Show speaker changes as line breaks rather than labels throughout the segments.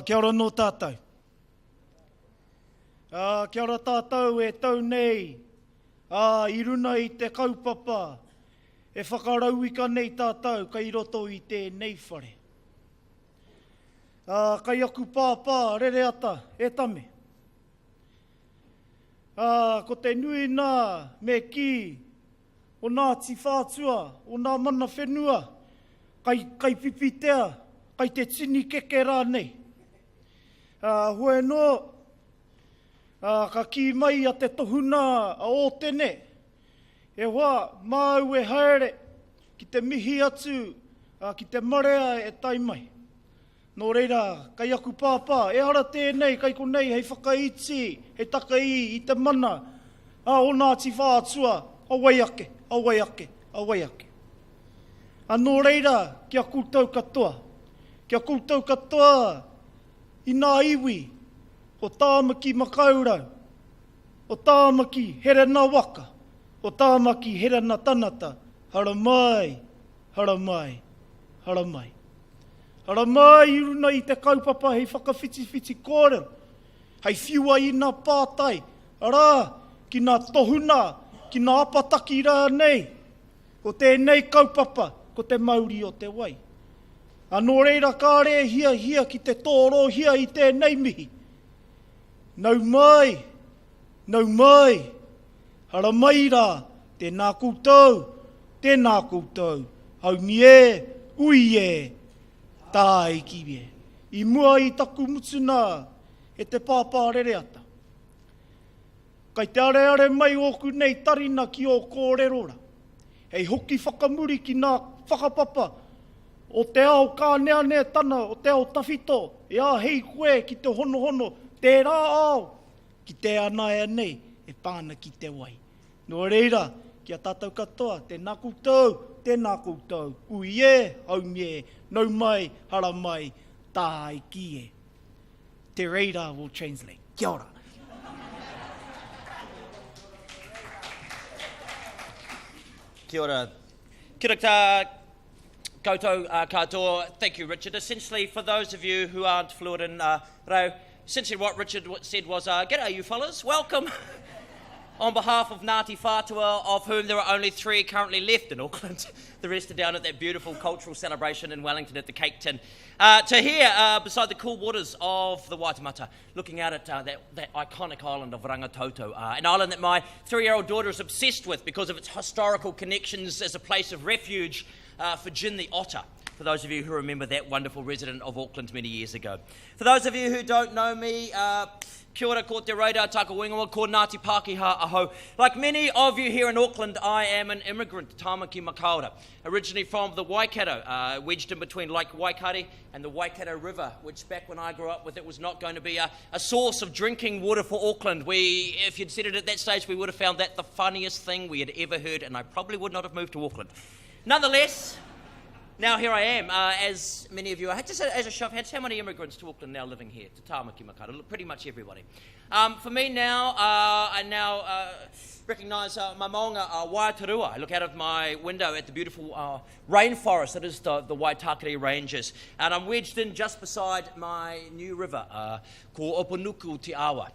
Kia ora no tātou. Kia ora tātou e tau nei. I runa i te kaupapa. E whakarauika nei tātou kai roto i tēnei whare. Kai aku pāpā, rere ata, e tame. Ko te nui nā me ki o Ngāti Whātua, o nā mana whenua, kai pipitea, kai te tini keke rā nei. Hoi no, ka ki mai a te tohuna o tene, e hoa, māu e haere, ki te mihi atu, ki te marea e tai mai. Nō reira, kai aku pāpā, e hara tēnei, kai konei, hei whakaiti, hei takai i te mana, o Ngāti Whātua, awai ake, awai ake, awai ake. Nō reira, kia koutou katoa, i nā iwi, o tāmaki makaurau, o tāmaki here nā waka, o tāmaki here nā tanata, hara mai, hara mai, hara mai. Hara mai i runa i te kaupapa hei whakawhiti kōrero, hei whiua i nā pātai, ara, ki nā tohuna, ki nā apataki rā nei, ko tēnei kaupapa, ko te mauri o te wai. Anō reira kāre hia ki te tōro hia i tēnei mihi. Nau mai, hara mai rā, tēnā koutou, haumi e, ui e, tā e kiwe. I mua i taku mutuna e te pāpā rere ata. Kai te are mai oku nei tarina ki o kōrerora. Hei hoki whakamuri ki nā whakapapa o te ao kāneane tana, o te ao tawhito, e a hei koe ki te hono, te rā ao, ki te anaia nei, e pāna ki te wai. Nō reira, kia tātou katoa, tēnā koutou, ui e, haumi e, nau mai, hara mai, tā i ki e. Te reira will translate. Kia ora.
Kia ora. Kia ora koutou katoa. Thank you, Richard. Essentially, for those of you who aren't fluent in reo, essentially what Richard said was, g'day you fellas, welcome. On behalf of Ngāti Whātua, of whom there are only 3 currently left in Auckland, the rest are down at that beautiful cultural celebration in Wellington at the Cake Tin. To here, beside the cool waters of the Waitemata, looking out at that iconic island of Rangitoto, an island that my 3-year-old daughter is obsessed with because of its historical connections as a place of refuge for Jin the otter, for those of you who remember that wonderful resident of Auckland many years ago. For those of you who don't know me, kia ora, ko te reira, taka wingawa, ko Ngāti Pākehā aho. Like many of you here in Auckland, I am an immigrant, tāmaki makaura, originally from the Waikato, wedged in between Lake Waikare and the Waikato River, which back when I grew up with it was not going to be a source of drinking water for Auckland. If you'd said it at that stage, we would have found that the funniest thing we had ever heard, and I probably would not have moved to Auckland. Nonetheless, now here I am, as many of you, just as a show of hands, how many immigrants to Auckland now living here, to Tāmaki Makaurau? Pretty much everybody. For me now, I now recognise my maunga Waitarua. I look out of my window at the beautiful rainforest that is the Waitakere Ranges, and I'm wedged in just beside my new river, ko Opunuku Te Awa.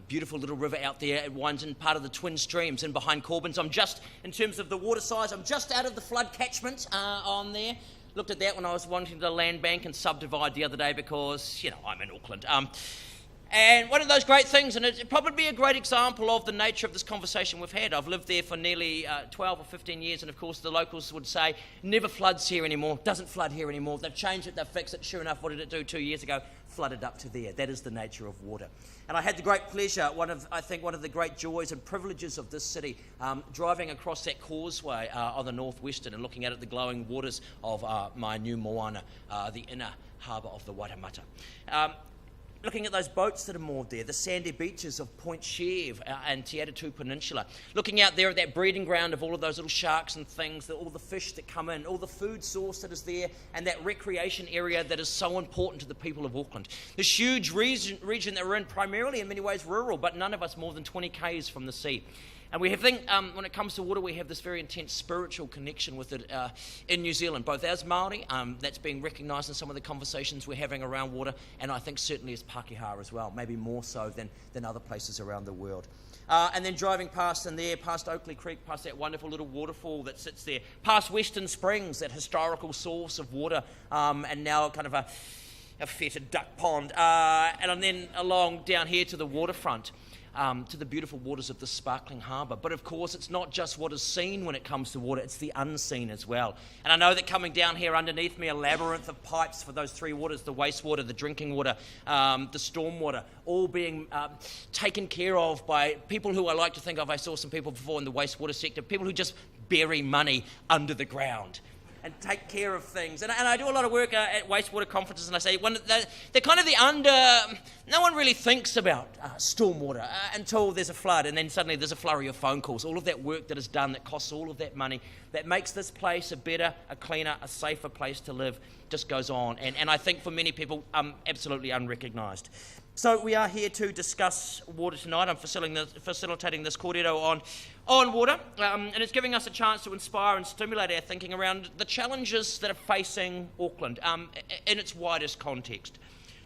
Beautiful little river out there. It winds in part of the twin streams in behind Corbins. I'm just, in terms of the water size, I'm just out of the flood catchment on there. Looked at that when I was wanting to land bank and subdivide the other day because, I'm in Auckland. And one of those great things, and it'd probably be a great example of the nature of this conversation we've had. I've lived there for nearly 12 or 15 years, and of course the locals would say, never floods here anymore, doesn't flood here anymore. They've changed it, they've fixed it. Sure enough, what did it do 2 years ago? Flooded up to there. That is the nature of water. And I had the great pleasure, one of the great joys and privileges of this city, driving across that causeway on the northwestern and looking out at the glowing waters of my new Moana, the inner harbour of the Waitemata. Looking at those boats that are moored there, the sandy beaches of Point Chev and Te Atatu Peninsula. Looking out there at that breeding ground of all of those little sharks and things, all the fish that come in, all the food source that is there, and that recreation area that is so important to the people of Auckland. This huge region that we're in, primarily in many ways rural, but none of us more than 20 k's from the sea. And we think, when it comes to water, we have this very intense spiritual connection with it in New Zealand, both as Māori, that's being recognised in some of the conversations we're having around water, and I think certainly as Pākehā as well, maybe more so than other places around the world. And then driving past in there, past Oakley Creek, past that wonderful little waterfall that sits there, past Western Springs, that historical source of water, and now kind of a fetid duck pond, and then along down here to the waterfront, to the beautiful waters of the sparkling harbour. But of course, it's not just what is seen when it comes to water, it's the unseen as well. And I know that coming down here underneath me, a labyrinth of pipes for those three waters, the wastewater, the drinking water, the storm water, all being taken care of by people who I like to think of. I saw some people before in the wastewater sector, people who just bury money under the ground and take care of things. And I do a lot of work at wastewater conferences, and I say they're kind of no one really thinks about stormwater until there's a flood, and then suddenly there's a flurry of phone calls. All of that work that is done that costs all of that money, that makes this place a better, a cleaner, a safer place to live, just goes on. And I think for many people, absolutely unrecognised. So we are here to discuss water tonight. I'm facilitating this kōrero on water, and it's giving us a chance to inspire and stimulate our thinking around the challenges that are facing Auckland in its widest context.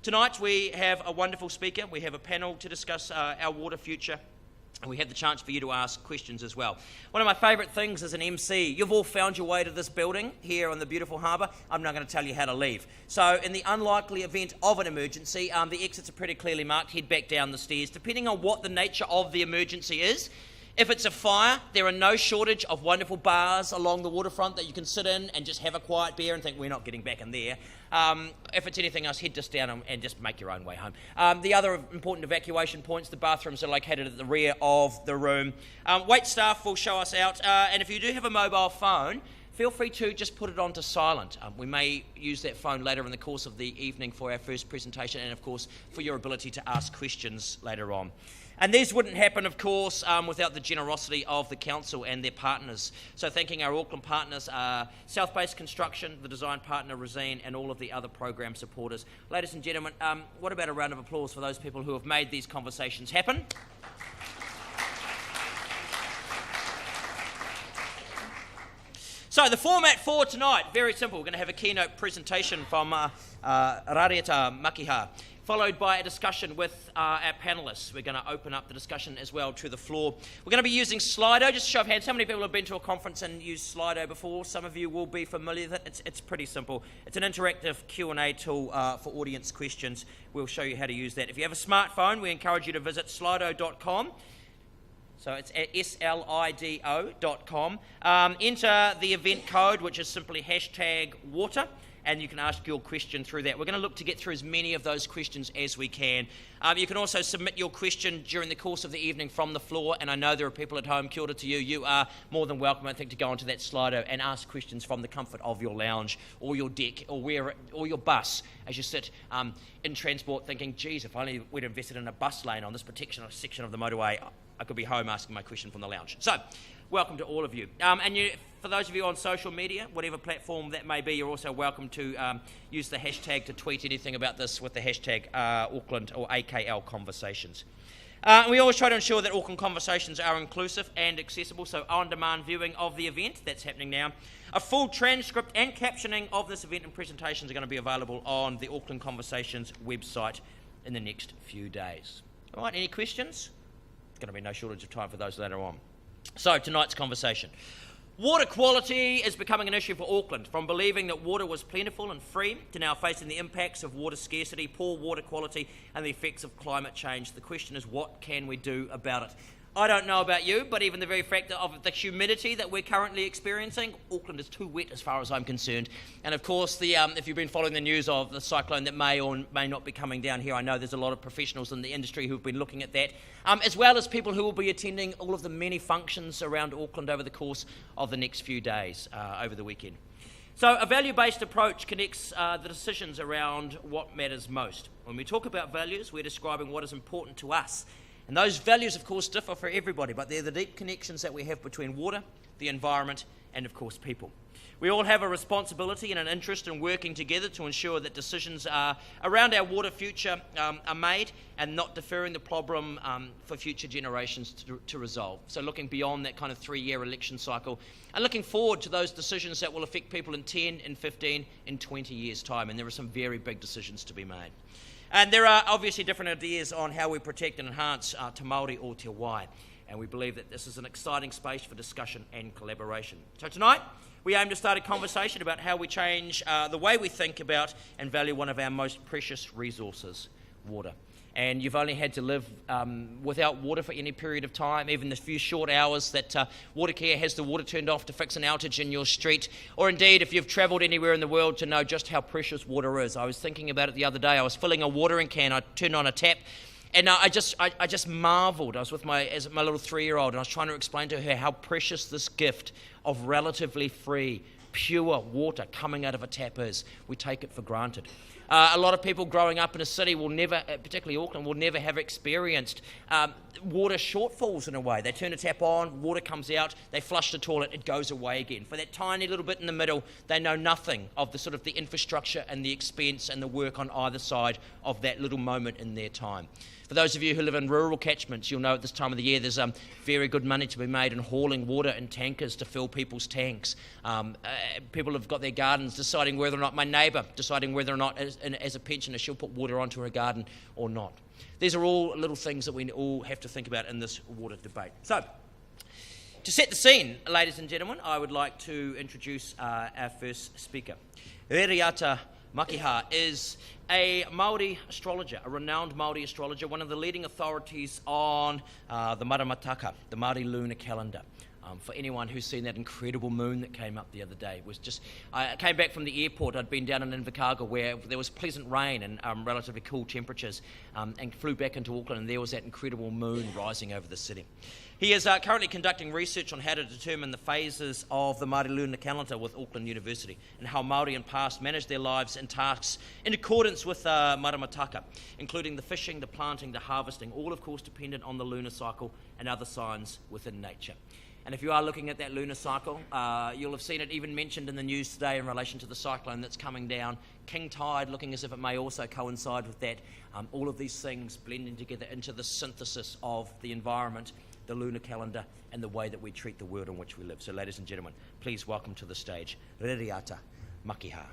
Tonight we have a wonderful speaker. We have a panel to discuss our water future, and we have the chance for you to ask questions as well. One of my favourite things as an MC, you've all found your way to this building here on the beautiful harbour. I'm not going to tell you how to leave. So in the unlikely event of an emergency, the exits are pretty clearly marked. Head back down the stairs. Depending on what the nature of the emergency is, if it's a fire, there are no shortage of wonderful bars along the waterfront that you can sit in and just have a quiet beer and think, we're not getting back in there. If it's anything else, head just down and just make your own way home. The other important evacuation points, the bathrooms are located at the rear of the room. Wait staff will show us out, and if you do have a mobile phone, feel free to just put it onto silent. We may use that phone later in the course of the evening for our first presentation, and of course for your ability to ask questions later on. And these wouldn't happen, of course, without the generosity of the council and their partners. So thanking our Auckland partners, South Base Construction, the design partner, Resine, and all of the other program supporters. Ladies and gentlemen, what about a round of applause for those people who have made these conversations happen? So the format for tonight, very simple. We're going to have a keynote presentation from Rariata Makiha, followed by a discussion with our panellists. We're going to open up the discussion as well to the floor. We're going to be using Slido. Just a show of hands, how many people have been to a conference and used Slido before? Some of you will be familiar with it. It's pretty simple. It's an interactive Q&A tool for audience questions. We'll show you how to use that. If you have a smartphone, we encourage you to visit slido.com. So it's at slido.com. Enter the event code, which is simply #water, and you can ask your question through that. We're going to look to get through as many of those questions as we can. You can also submit your question during the course of the evening from the floor, and I know there are people at home, kia ora to you. You are more than welcome, I think, to go onto that Slido and ask questions from the comfort of your lounge or your deck or your bus as you sit in transport thinking, geez, if only we'd invested in a bus lane on this particular section of the motorway, I could be home asking my question from the lounge. So, welcome to all of you. For those of you on social media, whatever platform that may be, you're also welcome to use the hashtag to tweet anything about this with the hashtag Auckland or AKL Conversations. We always try to ensure that Auckland Conversations are inclusive and accessible, so on-demand viewing of the event, that's happening now. A full transcript and captioning of this event and presentations are going to be available on the Auckland Conversations website in the next few days. All right, any questions? There's going to be no shortage of time for those later on. So, tonight's conversation. Water quality is becoming an issue for Auckland, from believing that water was plentiful and free to now facing the impacts of water scarcity, poor water quality, and the effects of climate change. The question is, what can we do about it? I don't know about you, but even the very fact of the humidity that we're currently experiencing, Auckland is too wet as far as I'm concerned. And of course, if you've been following the news of the cyclone that may or may not be coming down here, I know there's a lot of professionals in the industry who've been looking at that, as well as people who will be attending all of the many functions around Auckland over the course of the next few days over the weekend. So a value-based approach connects the decisions around what matters most. When we talk about values, we're describing what is important to us. And those values, of course, differ for everybody, but they're the deep connections that we have between water, the environment, and of course people. We all have a responsibility and an interest in working together to ensure that decisions around our water future are made and not deferring the problem for future generations to resolve. So looking beyond that kind of 3-year election cycle and looking forward to those decisions that will affect people in 10, in 15, in 20 years' time. And there are some very big decisions to be made. And there are obviously different ideas on how we protect and enhance Te Māori o Te Wai. And we believe that this is an exciting space for discussion and collaboration. So tonight, we aim to start a conversation about how we change the way we think about and value one of our most precious resources, water. And you've only had to live without water for any period of time, even the few short hours that Watercare has the water turned off to fix an outage in your street, or indeed if you've travelled anywhere in the world to know just how precious water is. I was thinking about it the other day. I was filling a watering can, I turned on a tap, and I just marvelled. I was with my little 3-year-old, and I was trying to explain to her how precious this gift of relatively free, pure water coming out of a tap is. We take it for granted. A lot of people growing up in a city will never, particularly Auckland, will never have experienced water shortfalls in a way. They turn a tap on, water comes out, they flush the toilet, it goes away again. For that tiny little bit in the middle, they know nothing of the sort of the infrastructure and the expense and the work on either side of that little moment in their time. For those of you who live in rural catchments, you'll know at this time of the year there's very good money to be made in hauling water in tankers to fill people's tanks. People have got their gardens deciding whether or not, my neighbour deciding whether or not as a pensioner she'll put water onto her garden or not. These are all little things that we all have to think about in this water debate. So, to set the scene, ladies and gentlemen, I would like to introduce our first speaker. Reriata Makiha is a Māori astrologer, a renowned Māori astrologer, one of the leading authorities on the Maramataka, the Māori lunar calendar. For anyone who's seen that incredible moon that came up the other day, it was just, I came back from the airport. I'd been down in Invercargill where there was pleasant rain and relatively cool temperatures, and flew back into Auckland, and there was that incredible moon rising over the city. He is currently conducting research on how to determine the phases of the Māori lunar calendar with Auckland University and how Māori in past managed their lives and tasks in accordance with Maramataka, including the fishing, the planting, the harvesting, all of course dependent on the lunar cycle and other signs within nature. And if you are looking at that lunar cycle, you'll have seen it even mentioned in the news today in relation to the cyclone that's coming down. King tide looking as if it may also coincide with that. All of these things blending together into the synthesis of the environment, the lunar calendar, and the way that we treat the world in which we live. So ladies and gentlemen, please welcome to the stage Reriata Makiha.